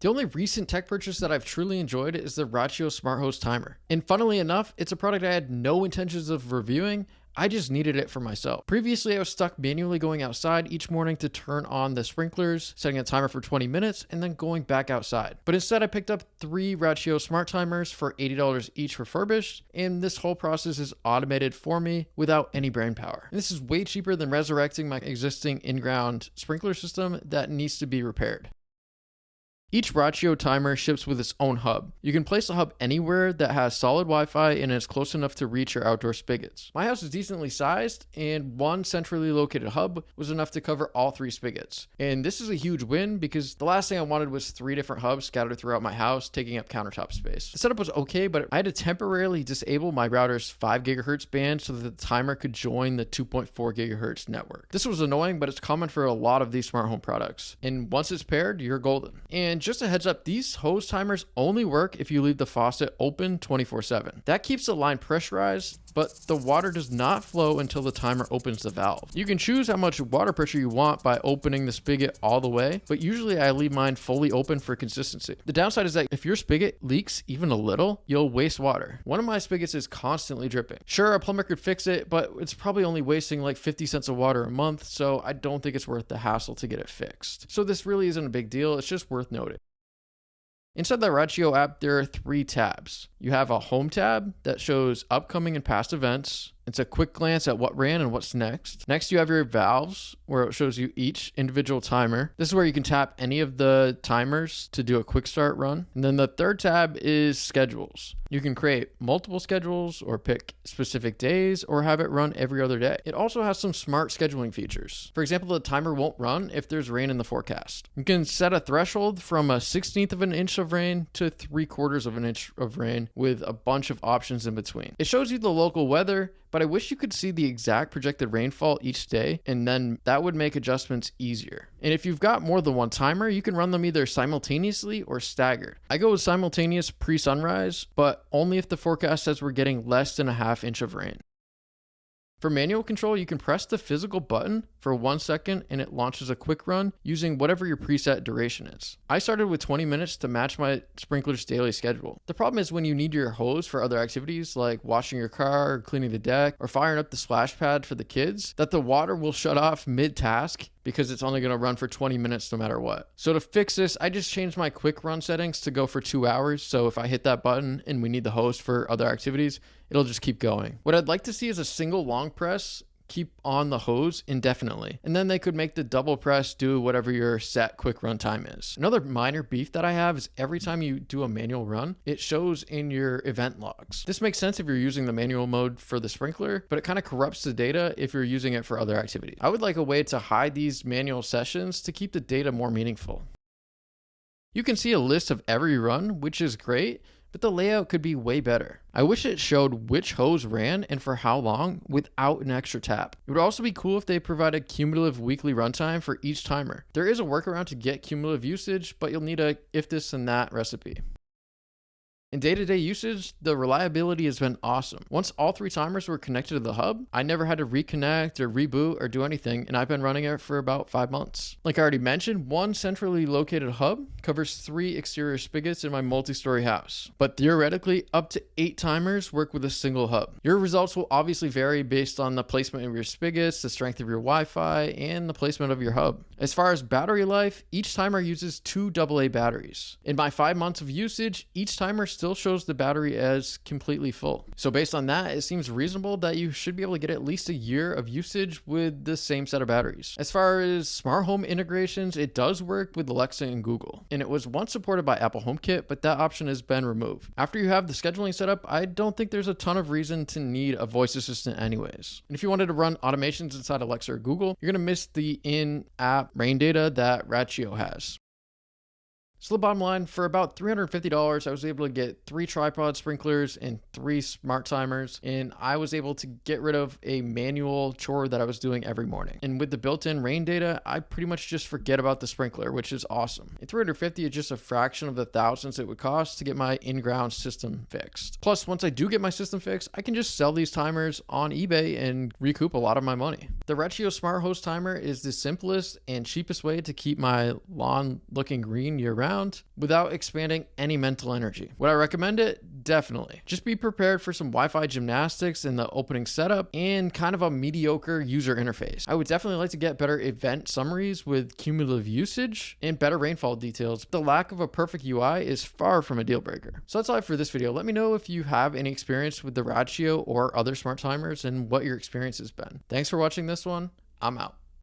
The only recent tech purchase that I've truly enjoyed is the Rachio Smart Hose Timer. And funnily enough, it's a product I had no intentions of reviewing. I just needed it for myself. Previously, I was stuck manually going outside each morning to turn on the sprinklers, setting a timer for 20 minutes, and then going back outside. But instead, I picked up 3 Rachio smart timers for $80 each refurbished, and this whole process is automated for me without any brain power. And this is way cheaper than resurrecting my existing in-ground sprinkler system that needs to be repaired. Each Rachio timer ships with its own hub. You can place the hub anywhere that has solid Wi-Fi and is close enough to reach your outdoor spigots. My house is decently sized, and one centrally located hub was enough to cover all 3 spigots. And this is a huge win because the last thing I wanted was 3 different hubs scattered throughout my house, taking up countertop space. The setup was okay, but I had to temporarily disable my router's 5 GHz band so that the timer could join the 2.4 GHz network. This was annoying, but it's common for a lot of these smart home products. And once it's paired, you're golden. And just a heads up, these hose timers only work if you leave the faucet open 24/7. That keeps the line pressurized, but the water does not flow until the timer opens the valve. You can choose how much water pressure you want by opening the spigot all the way, but usually I leave mine fully open for consistency. The downside is that if your spigot leaks even a little, you'll waste water. One of my spigots is constantly dripping. Sure, a plumber could fix it, but it's probably only wasting like 50 cents of water a month, so I don't think it's worth the hassle to get it fixed. So this really isn't a big deal, it's just worth noting. Inside the Rachio app, there are 3 tabs. You have a home tab that shows upcoming and past events. It's a quick glance at what ran and what's next. Next, you have your valves, where it shows you each individual timer. This is where you can tap any of the timers to do a quick start run. And then the third tab is schedules. You can create multiple schedules or pick specific days or have it run every other day. It also has some smart scheduling features. For example, the timer won't run if there's rain in the forecast. You can set a threshold from 1/16 of an inch of rain to 3/4 of an inch of rain with a bunch of options in between. It shows you the local weather, but I wish you could see the exact projected rainfall each day, and then that would make adjustments easier. And if you've got more than one timer, you can run them either simultaneously or staggered. I go with simultaneous pre-sunrise, but only if the forecast says we're getting less than a ½ inch of rain. For manual control, you can press the physical button for 1 second and it launches a quick run using whatever your preset duration is. I started with 20 minutes to match my sprinkler's daily schedule. The problem is when you need your hose for other activities like washing your car, or cleaning the deck, or firing up the splash pad for the kids, that the water will shut off mid-task because it's only going to run for 20 minutes no matter what. So to fix this, I just changed my quick run settings to go for 2 hours. So if I hit that button and we need the hose for other activities, it'll just keep going. What I'd like to see is a single long press keep on the hose indefinitely. And then they could make the double press do whatever your set quick run time is. Another minor beef that I have is every time you do a manual run, it shows in your event logs. This makes sense if you're using the manual mode for the sprinkler, but it kind of corrupts the data if you're using it for other activities. I would like a way to hide these manual sessions to keep the data more meaningful. You can see a list of every run, which is great, but the layout could be way better. I wish it showed which hose ran and for how long without an extra tap. It would also be cool if they provided cumulative weekly runtime for each timer. There is a workaround to get cumulative usage, but you'll need a if this and that recipe. In day-to-day usage, the reliability has been awesome. Once all 3 timers were connected to the hub, I never had to reconnect or reboot or do anything, and I've been running it for about 5 months. Like I already mentioned, one centrally located hub covers 3 exterior spigots in my multi-story house, but theoretically, up to 8 timers work with a single hub. Your results will obviously vary based on the placement of your spigots, the strength of your Wi-Fi, and the placement of your hub. As far as battery life, each timer uses 2 AA batteries. In my 5 months of usage, each timer still shows the battery as completely full. So based on that, it seems reasonable that you should be able to get at least a year of usage with the same set of batteries. As far as smart home integrations, it does work with Alexa and Google, and it was once supported by Apple HomeKit, but that option has been removed. After you have the scheduling set up, I don't think there's a ton of reason to need a voice assistant anyways. And if you wanted to run automations inside Alexa or Google, you're going to miss the in-app rain data that Rachio has. So the bottom line, for about $350, I was able to get 3 tripod sprinklers and 3 smart timers, and I was able to get rid of a manual chore that I was doing every morning. And with the built-in rain data, I pretty much just forget about the sprinkler, which is awesome. And $350 is just a fraction of the thousands it would cost to get my in-ground system fixed. Plus, once I do get my system fixed, I can just sell these timers on eBay and recoup a lot of my money. The Rachio Smart Hose Timer is the simplest and cheapest way to keep my lawn looking green year-round. around without expanding any mental energy. Would I recommend it? Definitely. Just be prepared for some Wi-Fi gymnastics in the opening setup and kind of a mediocre user interface. I would definitely like to get better event summaries with cumulative usage and better rainfall details. The lack of a perfect UI is far from a deal breaker. So that's all I have for this video. Let me know if you have any experience with the Rachio or other smart timers and what your experience has been. Thanks for watching this one. I'm out.